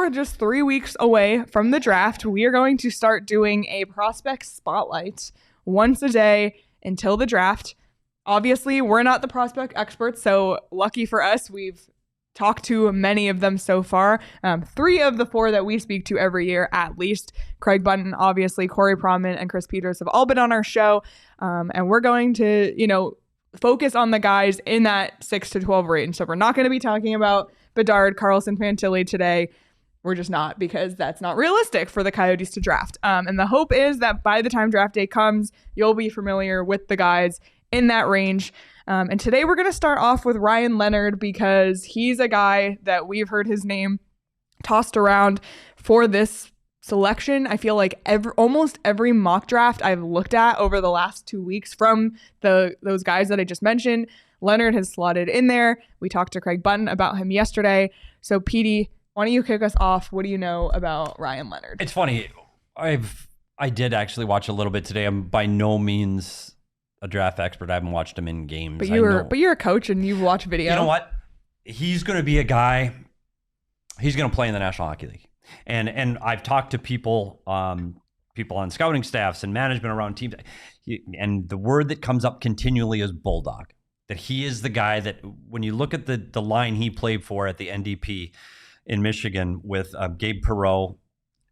are just 3 weeks away from the draft. We are going to start doing a prospect spotlight once a day until the draft. Obviously, we're not the prospect experts, so lucky for us, we've talked to many of them so far. 3 of the 4 that we speak to every year, at least. Craig Button, obviously, Corey Proman, and Chris Peters have all been on our show. And we're going to, focus on the guys in that 6 to 12 range. So we're not going to be talking about Bedard, Carlson, Fantilli today. We're just not, because that's not realistic for the Coyotes to draft. And the hope is that by the time draft day comes, you'll be familiar with the guys in that range. And today we're going to start off with Ryan Leonard, because he's a guy that we've heard his name tossed around for this selection. I feel like almost every mock draft I've looked at over the last 2 weeks from those guys that I just mentioned, Leonard has slotted in there. We talked to Craig Button about him yesterday. So Petey, why don't you kick us off? What do you know about Ryan Leonard? It's funny. I did actually watch a little bit today. I'm by no means a draft expert. I haven't watched him in games. But you're a coach and you've watched video. You know what? He's going to be a guy. He's going to play in the National Hockey League. And I've talked to people on scouting staffs and management around teams, and the word that comes up continually is bulldog. That he is the guy that, when you look at the line he played for at the NDP in Michigan with Gabe Perreault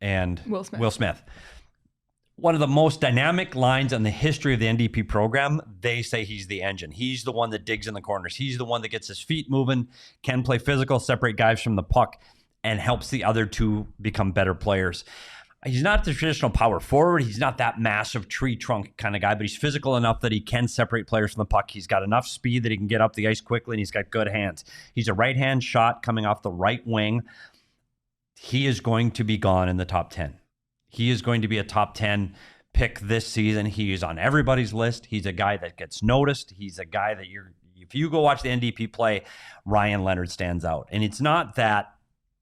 and Will Smith, one of the most dynamic lines in the history of the NDP program. They say he's the engine. He's the one that digs in the corners. He's the one that gets his feet moving, can play physical, separate guys from the puck, and helps the other two become better players. He's not the traditional power forward. He's not that massive tree trunk kind of guy, but he's physical enough that he can separate players from the puck. He's got enough speed that he can get up the ice quickly, and he's got good hands. He's a right-hand shot coming off the right wing. He is going to be gone in the top 10. He is going to be a top 10 pick this season. He is on everybody's list. He's a guy that gets noticed. He's a guy that if you go watch the NDP play, Ryan Leonard stands out. And it's not that,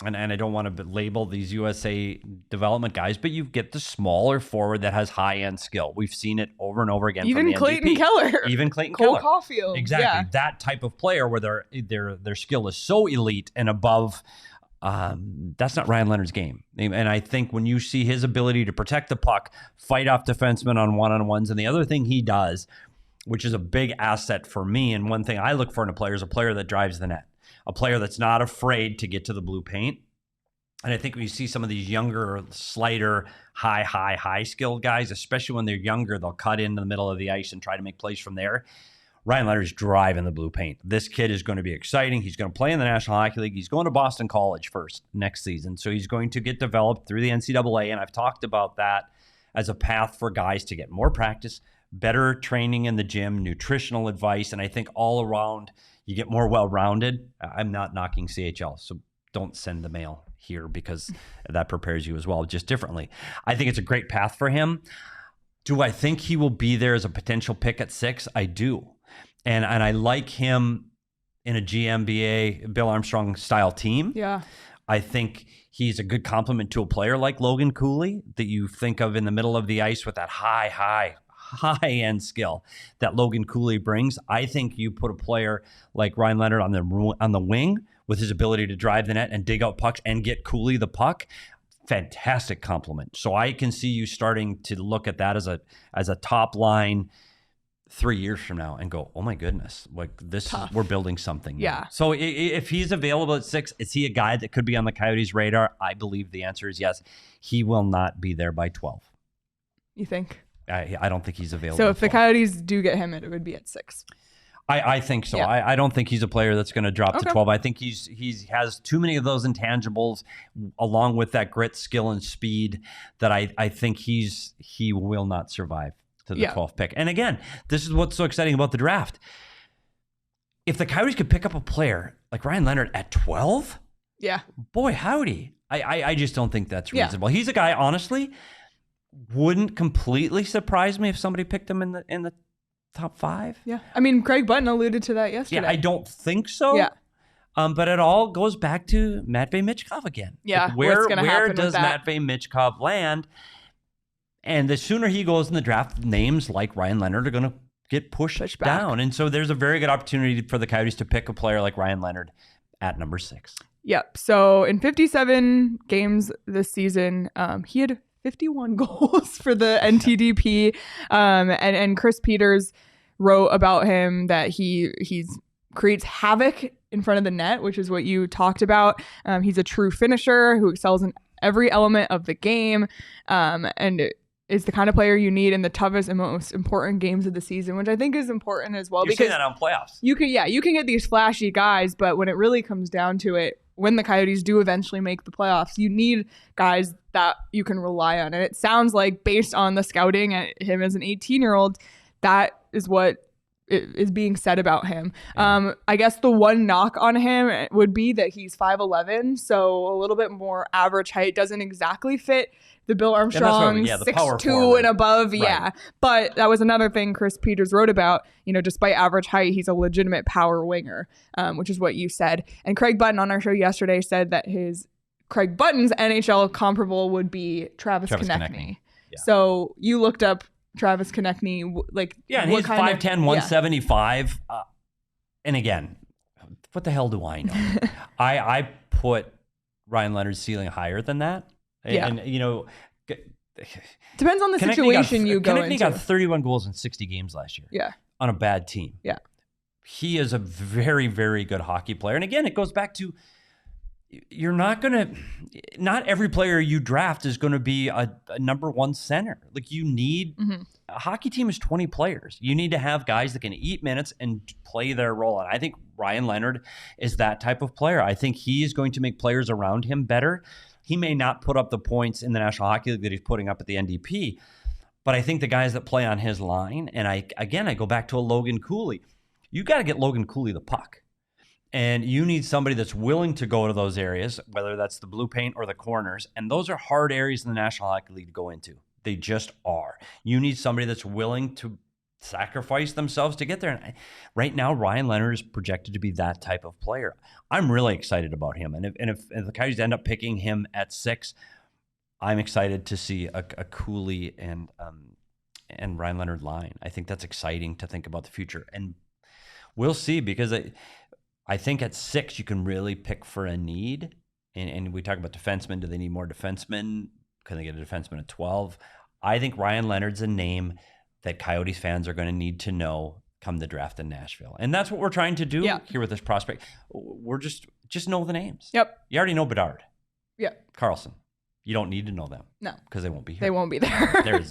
and I don't want to label these USA development guys, but you get the smaller forward that has high-end skill. We've seen it over and over again. Even from the Clayton NDP. Keller. Even Clayton Cole Keller. Caulfield. Exactly. Yeah. That type of player where their skill is so elite and above. That's not Ryan Leonard's game. And I think when you see his ability to protect the puck, fight off defensemen on one-on-ones, and the other thing he does, which is a big asset for me, and one thing I look for in a player is a player that drives the net, a player that's not afraid to get to the blue paint. And I think when you see some of these younger, slighter, high skilled guys, especially when they're younger, they'll cut into the middle of the ice and try to make plays from there. Ryan Leonard's driving the blue paint. This kid is going to be exciting. He's going to play in the National Hockey League. He's going to Boston College first next season. So he's going to get developed through the NCAA. And I've talked about that as a path for guys to get more practice, better training in the gym, nutritional advice. And I think all around you get more well-rounded. I'm not knocking CHL, so don't send the mail here because that prepares you as well, just differently. I think it's a great path for him. Do I think he will be there as a potential pick at 6? I do. And I like him in a GMBA, Bill Armstrong style team. Yeah. I think he's a good complement to a player like Logan Cooley that you think of in the middle of the ice with that high-end skill that Logan Cooley brings. I think you put a player like Ryan Leonard on the wing with his ability to drive the net and dig out pucks and get Cooley the puck. Fantastic compliment. So I can see you starting to look at that as a top line 3 years from now and go, oh my goodness, like we're building something. Yeah. Now. So if he's available at 6, is he a guy that could be on the Coyotes' radar? I believe the answer is yes. He will not be there by 12. You think? I don't think he's available. So if the Coyotes do get him, it would be at 6. I think so. Yeah. I don't think he's a player that's going to drop to 12. I think he has too many of those intangibles along with that grit, skill, and speed that I think he will not survive to the 12th pick. And again, this is what's so exciting about the draft. If the Coyotes could pick up a player like Ryan Leonard at 12, boy, howdy. I just don't think that's reasonable. He's a guy, honestly, wouldn't completely surprise me if somebody picked him in the top 5. Yeah. I mean, Craig Button alluded to that yesterday. Yeah, I don't think so. Yeah. But it all goes back to Matvei Michkov again. Yeah. Like where does Matvei Michkov land? And the sooner he goes in the draft, names like Ryan Leonard are going to get pushed down. And so there's a very good opportunity for the Coyotes to pick a player like Ryan Leonard at number 6. Yep. So in 57 games this season, he had 51 goals for the NTDP. And Chris Peters wrote about him that he's creates havoc in front of the net, which is what you talked about. He's a true finisher who excels in every element of the game, and is the kind of player you need in the toughest and most important games of the season, which I think is important as well. You're seeing that on playoffs. You can get these flashy guys, but when it really comes down to it, when the Coyotes do eventually make the playoffs, you need guys that you can rely on. And it sounds like, based on the scouting at him as an 18-year-old, that is what is being said about him. I guess the one knock on him would be that he's 5'11", so a little bit more average height. Doesn't exactly fit the Bill Armstrong 6'2" and above. Right. Yeah. But that was another thing Chris Peters wrote about. Despite average height, he's a legitimate power winger, which is what you said. And Craig Button on our show yesterday said that Craig Button's NHL comparable would be Travis Konechny. Yeah. So you looked up Travis Konechny, and he's 5'10", 175. And again, what the hell do I know? I put Ryan Leonard's ceiling higher than that. Yeah. And depends on the situation you go into. Konechny got 31 goals in 60 games last year. Yeah. On a bad team. Yeah. He is a very, very good hockey player. And again, it goes back to, not every player you draft is going to be a number one center. Like, you need, a hockey team is 20 players. You need to have guys that can eat minutes and play their role. And I think Ryan Leonard is that type of player. I think he is going to make players around him better. He may not put up the points in the National Hockey League that he's putting up at the NDP, but I think the guys that play on his line, and I go back to a Logan Cooley. You got to get Logan Cooley the puck. And you need somebody that's willing to go to those areas, whether that's the blue paint or the corners. And those are hard areas in the National Hockey League to go into. They just are. You need somebody that's willing to sacrifice themselves to get there. And right now, Ryan Leonard is projected to be that type of player. I'm really excited about him. And if the Coyotes end up picking him at 6, I'm excited to see a Cooley and Ryan Leonard line. I think that's exciting to think about the future. And we'll see, because I think at 6 you can really pick for a need. And we talk about defensemen. Do they need more defensemen? Can they get a defenseman at 12? I think Ryan Leonard's a name that Coyotes fans are going to need to know come the draft in Nashville. And that's what we're trying to do here with this prospect. We're just know the names. Yep. You already know Bedard. Yep. Carlson. You don't need to know them. No. Because they won't be here. They won't be there.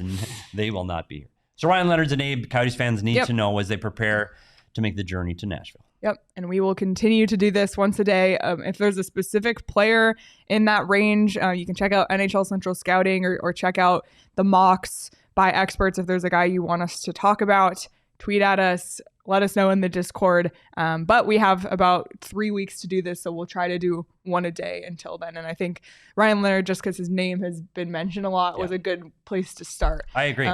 They will not be here. So Ryan Leonard's a name Coyotes fans need to know as they prepare to make the journey to Nashville. Yep. And we will continue to do this once a day. If there's a specific player in that range, you can check out NHL Central Scouting or check out the mocks by experts. If there's a guy you want us to talk about, tweet at us, let us know in the Discord. But we have about 3 weeks to do this, so we'll try to do one a day until then. And I think Ryan Leonard, just because his name has been mentioned a lot, was a good place to start. I agree.